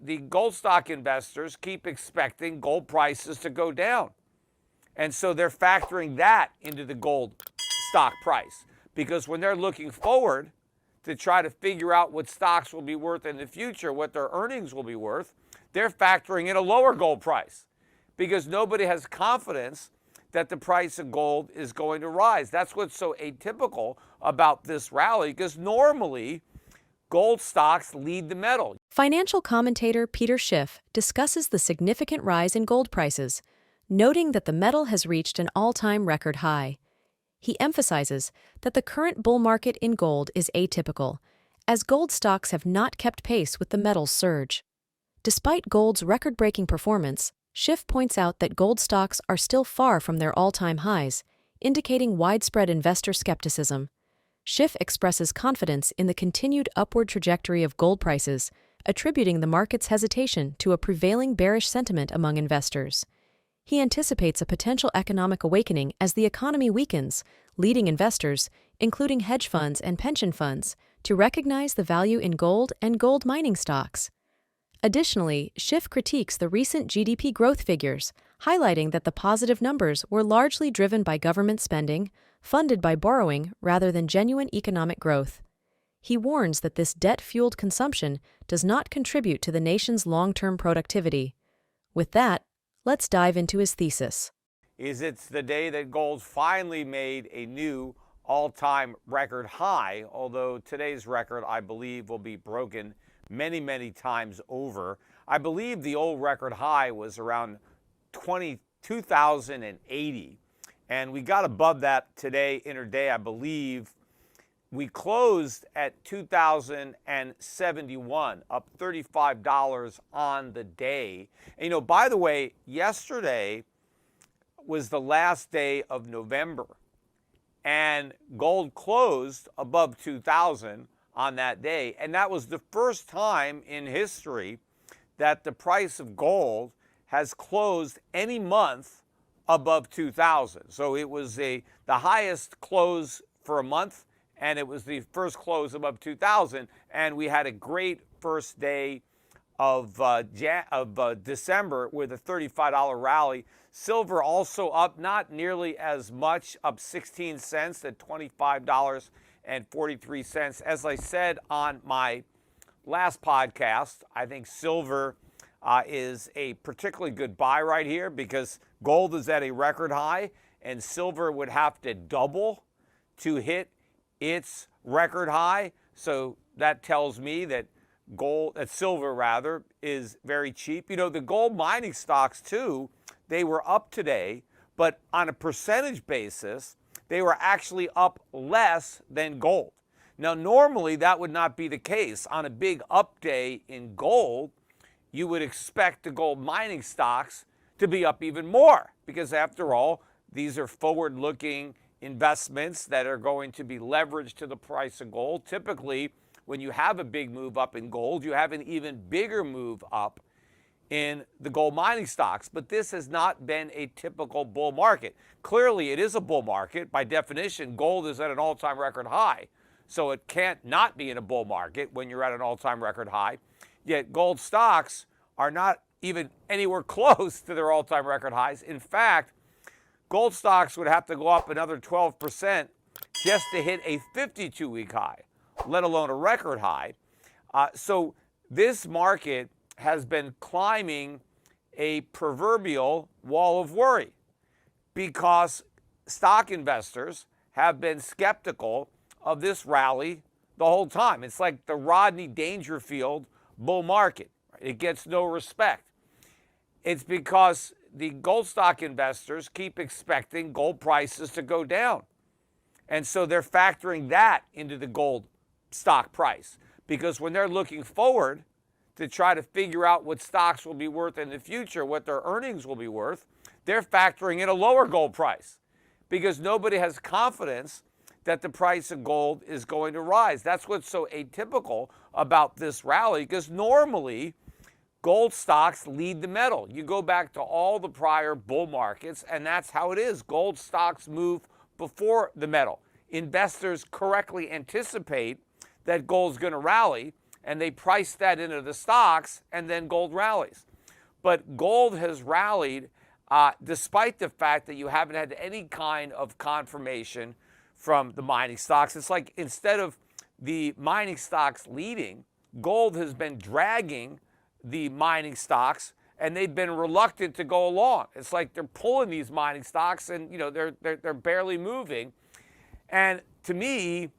the gold stock investors keep expecting gold prices to go down. And so they're factoring that into the gold stock price, because when they're looking forward to try to figure out what stocks will be worth in the future, what their earnings will be worth, they're factoring in a lower gold price because nobody has confidence that the price of gold is going to rise. That's what's so atypical about this rally, because normally gold stocks lead the metal. Financial commentator Peter Schiff discusses the significant rise in gold prices, noting that the metal has reached an all-time record high. He emphasizes that the current bull market in gold is atypical, as gold stocks have not kept pace with the metal's surge. Despite gold's record-breaking performance, Schiff points out that gold stocks are still far from their all-time highs, indicating widespread investor skepticism. Schiff expresses confidence in the continued upward trajectory of gold prices, attributing the market's hesitation to a prevailing bearish sentiment among investors. He anticipates a potential economic awakening as the economy weakens, leading investors, including hedge funds and pension funds, to recognize the value in gold and gold mining stocks. Additionally, Schiff critiques the recent GDP growth figures, highlighting that the positive numbers were largely driven by government spending, funded by borrowing rather than genuine economic growth. He warns that this debt-fueled consumption does not contribute to the nation's long-term productivity. With that, let's dive into his thesis. It's the day that gold finally made a new all-time record high, although today's record, I believe, will be broken many, many times over. I believe the old record high was around 2,080, and we got above that today, intraday. I believe we closed at 2,071, up $35 on the day. And, by the way, yesterday was the last day of November, and gold closed above 2,000 on that day. And that was the first time in history that the price of gold has closed any month above 2,000. So it was the highest close for a month, and it was the first close above 2,000. And we had a great first day of December with a $35 rally. Silver also up, not nearly as much, up 16 cents at $25.43. As I said on my last podcast, I think silver is a particularly good buy right here because gold is at a record high and silver would have to double to hit its record high. So that tells me that silver is very cheap. The gold mining stocks too, they were up today, but on a percentage basis, they were actually up less than gold. Now, normally that would not be the case. On a big up day in gold, you would expect the gold mining stocks to be up even more because, after all, these are forward-looking investments that are going to be leveraged to the price of gold. Typically, when you have a big move up in gold, you have an even bigger move up in the gold mining stocks. But this has not been a typical bull market. Clearly, it is a bull market. By definition, gold is at an all-time record high. So it can't not be in a bull market when you're at an all-time record high. Yet gold stocks are not even anywhere close to their all-time record highs. In fact, gold stocks would have to go up another 12% just to hit a 52-week high, let alone a record high. So this market has been climbing a proverbial wall of worry because stock investors have been skeptical of this rally the whole time. It's like the Rodney Dangerfield bull market. It gets no respect. It's because the gold stock investors keep expecting gold prices to go down. And so they're factoring that into the gold stock price, because when they're looking forward to try to figure out what stocks will be worth in the future, what their earnings will be worth, they're factoring in a lower gold price because nobody has confidence that the price of gold is going to rise. That's what's so atypical about this rally, because normally gold stocks lead the metal. You go back to all the prior bull markets, and that's how it is. Gold stocks move before the metal. Investors correctly anticipate that gold's going to rally, and they price that into the stocks, and then gold rallies. But gold has rallied despite the fact that you haven't had any kind of confirmation from the mining stocks. It's like instead of the mining stocks leading, gold has been dragging the mining stocks, and they've been reluctant to go along. It's like they're pulling these mining stocks, and they're barely moving. And to me,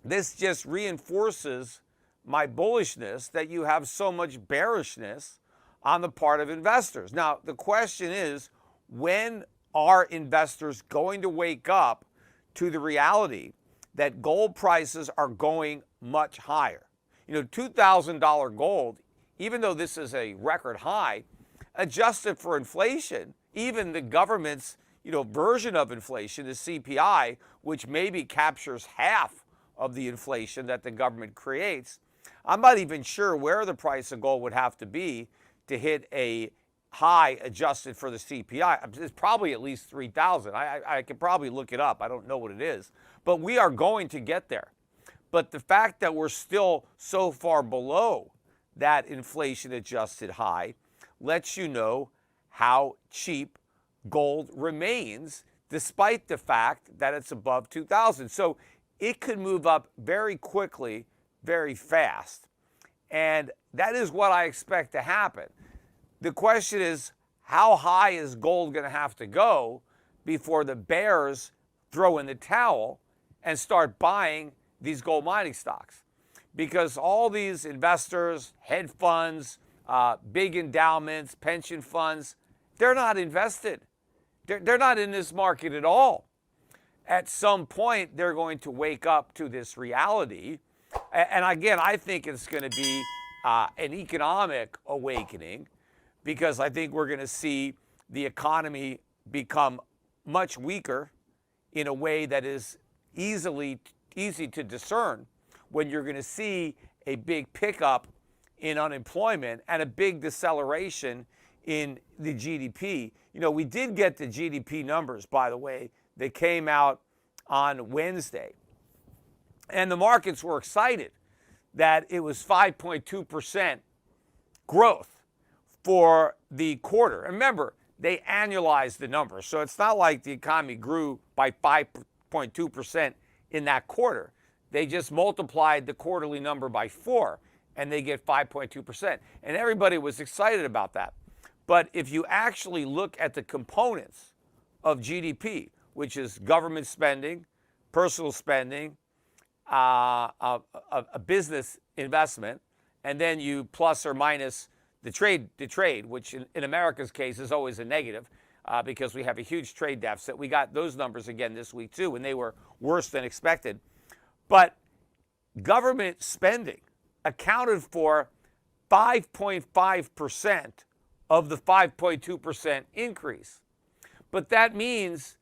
this just reinforces my bullishness that you have so much bearishness on the part of investors. Now, the question is, when are investors going to wake up to the reality that gold prices are going much higher? $2,000 gold, even though this is a record high, adjusted for inflation, even the government's version of inflation, the CPI, which maybe captures half of the inflation that the government creates, I'm not even sure where the price of gold would have to be to hit a high adjusted for the CPI. It's probably at least 3,000. I could probably look it up. I don't know what it is. But we are going to get there. But the fact that we're still so far below that inflation-adjusted high lets you know how cheap gold remains, despite the fact that it's above 2,000. So it could move up very quickly, very fast. And that is what I expect to happen. The question is, how high is gold going to have to go before the bears throw in the towel and start buying these gold mining stocks? Because all these investors, hedge funds, big endowments, pension funds, they're not invested. They're not in this market at all. At some point, they're going to wake up to this reality. And again, I think it's going to be an economic awakening, because I think we're going to see the economy become much weaker in a way that is easy to discern, when you're going to see a big pickup in unemployment and a big deceleration in the GDP. We did get the GDP numbers, by the way. They came out on Wednesday. And the markets were excited that it was 5.2% growth for the quarter. And remember, they annualized the numbers. So it's not like the economy grew by 5.2% in that quarter. They just multiplied the quarterly number by 4, and they get 5.2%. And everybody was excited about that. But if you actually look at the components of GDP, which is government spending, personal spending, a business investment, and then you plus or minus the trade, which in America's case is always a negative, because we have a huge trade deficit. We got those numbers again this week too, and they were worse than expected. But government spending accounted for 5.5% of the 5.2% increase. But that means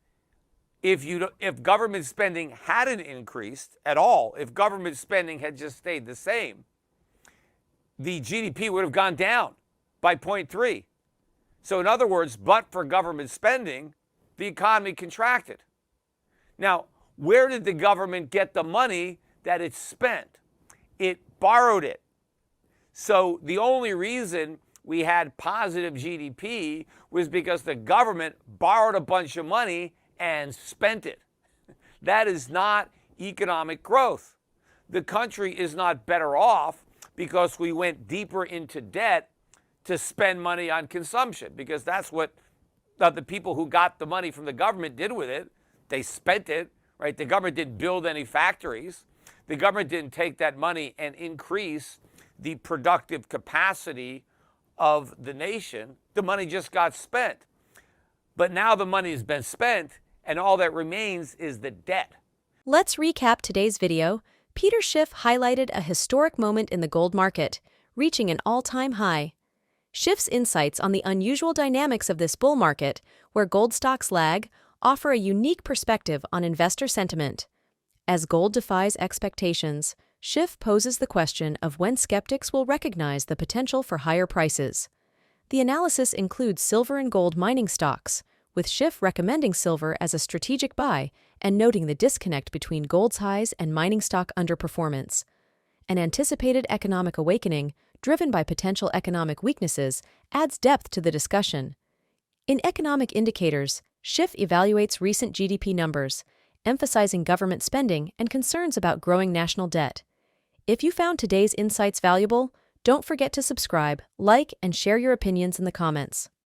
if government spending hadn't increased at all, if government spending had just stayed the same, the GDP would have gone down by 0.3. So in other words, but for government spending, the economy contracted. Now, where did the government get the money that it spent? It borrowed it. So the only reason we had positive GDP was because the government borrowed a bunch of money and spent it. That is not economic growth. The country is not better off because we went deeper into debt to spend money on consumption, because that's what the people who got the money from the government did with it. They spent it, right? The government didn't build any factories. The government didn't take that money and increase the productive capacity of the nation. The money just got spent. But now the money has been spent, and all that remains is the debt. Let's recap today's video. Peter Schiff highlighted a historic moment in the gold market, reaching an all-time high. Schiff's insights on the unusual dynamics of this bull market, where gold stocks lag, offer a unique perspective on investor sentiment. As gold defies expectations, Schiff poses the question of when skeptics will recognize the potential for higher prices. The analysis includes silver and gold mining stocks, with Schiff recommending silver as a strategic buy and noting the disconnect between gold's highs and mining stock underperformance. An anticipated economic awakening, driven by potential economic weaknesses, adds depth to the discussion. In economic indicators, Schiff evaluates recent GDP numbers, emphasizing government spending and concerns about growing national debt. If you found today's insights valuable, don't forget to subscribe, like, and share your opinions in the comments.